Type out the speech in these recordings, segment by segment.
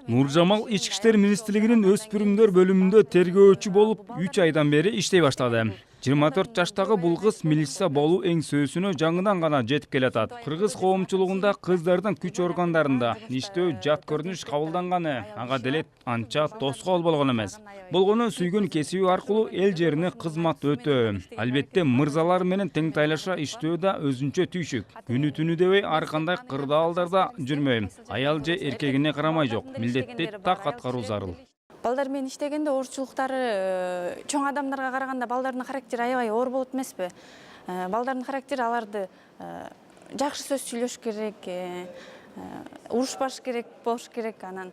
Нуржамал Ички иштер министрлигинин өспүрүмдөр бөлүмүндө тергөөчү болуп 3 айдан бери иштей баштады. 24 жаштагы бул кыз милиция болуу эңсөөсүнө жаңыдан гана жетип келатат. Кыргыз коомчулугунда кыздардын күч органдарында иштөө жат көрүнүш кабылданганы ага деле анча тоскоол болгон эмес. Болгону сүйгөн кесиби аркылуу эл жерине кызмат өтөө. Албетте мырзалар менен тең тайлаша иштөө да өзүнчө түйшүк. Күнү түнү дебей ар кандай кырдаалдарда жүрмөйм. Аял же эркегине карамай жок. Милдетти так аткаруу зарыл. Балдар менен иштегенде оорчулуктары чоң адамдарга караганда балдардын характери аябай оор болот эмеспи? Балдардын характери аларды жакшы сөз сүйлөш керек, урушпаш керек болуш керек, анан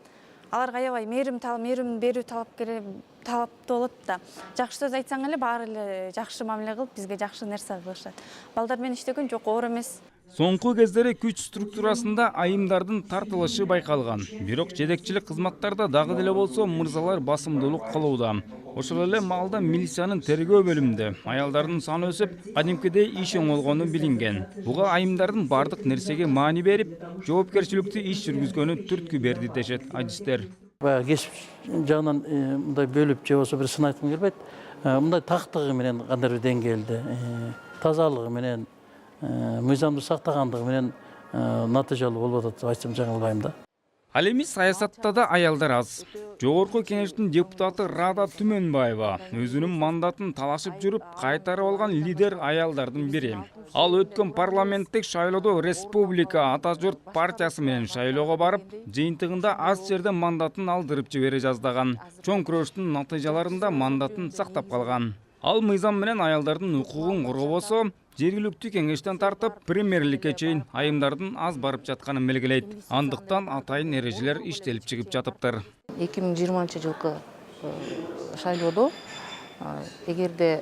аларга аябай мээрим берүү талаптуу болот да. Жакшы сөз айтсаң эле баары эле жакшы мамиле кылып, бизге жакшы нерсе кылышат. Балдар менен иштеген жок, оор эмес. Соңку кездери күч структурасында айымдардын тартылышы байкалган. Бирок жетекчилик кызматтарда дагы деле болсо мырзалар басымдуулук кылууда. Ошол эле маалда милициянын тергөө бөлүмүндө аялдардын саны өсүп, кадимкидей иш оңолгону билинген. Буга айымдардын бардык нерсеге маани берип, жоопкерчиликтүү иш жүргүзгөнү түрткү берди дешет адистер. Баягы кесип жагынан мындай бөлүп же болбосо бир сын айткым келбейт. Мындай тактыгы менен кандайдыр бир деңгээлде, тазалыгы менен, мыйзамды сактагандыгы менен натыйжалуу болуп атат деп айтсам жаңылбайм да. Ал эми саясатта да аялдар аз. Жогорку кеңештин депутаты Рада Түмөнбаева өзүнүн мандатын талашып жүрүп кайтарып алган лидер аялдардын бири. Ал өткөн парламенттик шайлоодо Республика Ата журт партиясы менен шайлоого барып, жыйынтыгында аз жерде мандатын алдырып жибере жаздаган. Чоң күрөштүн натыйжаларында мандатын сактап калган. Ал мыйзам менен аялдардын укугун коргобосо, жергиликтүү кеңештен тартып премьерликке чейин айымдардын аз барып жатканын белгилейт. Андыктан атайын эрежелер иштелип чыгып жатыптыр. 2020-жылкы шайлоодо эгерде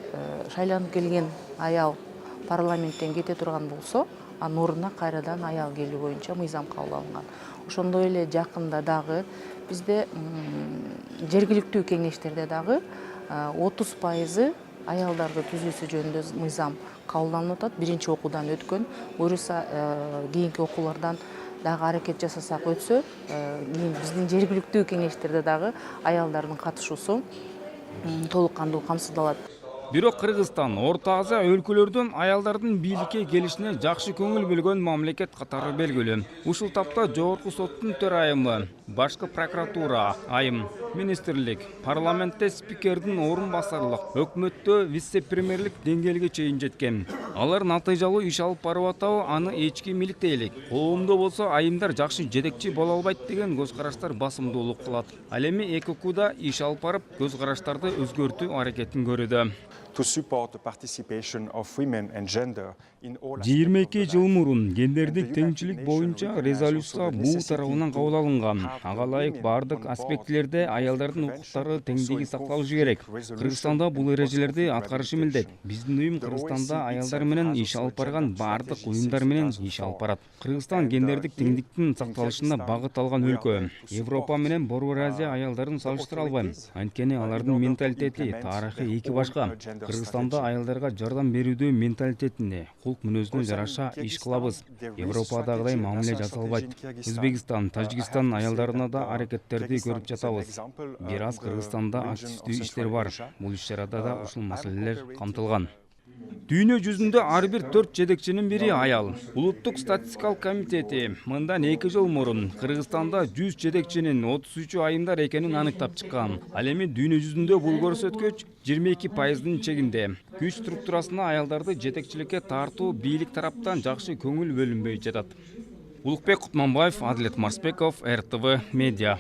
шайланып келген аял парламенттен кете турган болсо, анын ордуна кайрадан аял келүү боюнча мыйзам кабыл алынган. Ошондой эле жакында дагы бизде жергиликтүү кеңештерде дагы 30% аялдарды түзүүсү жөнүндө мыйзам кабылданып атат. Биринчи окуудан өткөн, буюрса кийинки окуулардан дагы аракет жасасак өтсө, биздин жергиликтүү кеңештерде дагы аялдардын катышуусу толук кандуу камсыздалат. Бирок Кыргызстан Орто Азия өлкөлөрдөн аялдардын бийликке келишине жакшы көңүл бөлгөн мамлекет катары белгилүү. Ушул тапта Жогорку соттун төрайымы, башкы прокуратура, айым, министрлик, парламентте спикердин орун басарлык, өкмөттө вице-премьерлик деңгээлге чейин жеткен. Алар натыйжалуу иш алып барып атабы, аны эчким иликтейлик. Коомдо болсо айымдар жакшы жетекчи боло албайт деген көз караштар басымдуулук кылат. Ал эми ЭККда иш алып барып, көз караштарды өзгөртүү аракетин көрүүдө. 22 жыл мурун гендердик теңчилик боюнча резолюция БУ тарабынан кабыл алынган. Ага ылайык бардык аспектилерде аялдардын укуктары теңдиги сакталышы керек. Кыргызстанда бул эрежелерди аткарышы милдет. Биздин уюм Кыргызстанда аялдар менен иш алып барган бардык уюмдар менен иш алып барат. Кыргызстан гендердик теңдиктин сакталышына багыт алган өлкө. Европа менен Борбор Азия аялдарын салыштыра албайм. Анткени алардын менталитети, тарыхы эки башка. Кыргызстанда аялдарга жардам берүүдө менталитетине, кулк мүнөзүнө жараша иш кылабыз. Европадагыдай мамиле жасалбайт. Өзбекстан, Тажикстан аялдарына да аракеттерди көрүп жатабыз. Бир аз Кыргызстанда активдүү иштер бар. Бул иш-чарада да ушул маселелер камтылган. Дүйнө жүзүндө ар бир 4 жетекчинин бири аял. Улуттук статистикалык комитети мындан 2 жыл мурун Кыргызстанда 100 жетекчинин 33 айымдар экенин аныктап чыккан. Ал эми дүйнө жүзүндө бул көрсөткүч 22%дын чегинде. Күч структурасына аялдарды жетекчиликке тартуу бийлик тараптан жакшы көңүл бөлүнбөй жатат. Улукбек Кутманбаев, Адилет Марсбеков, РТВ Медиа.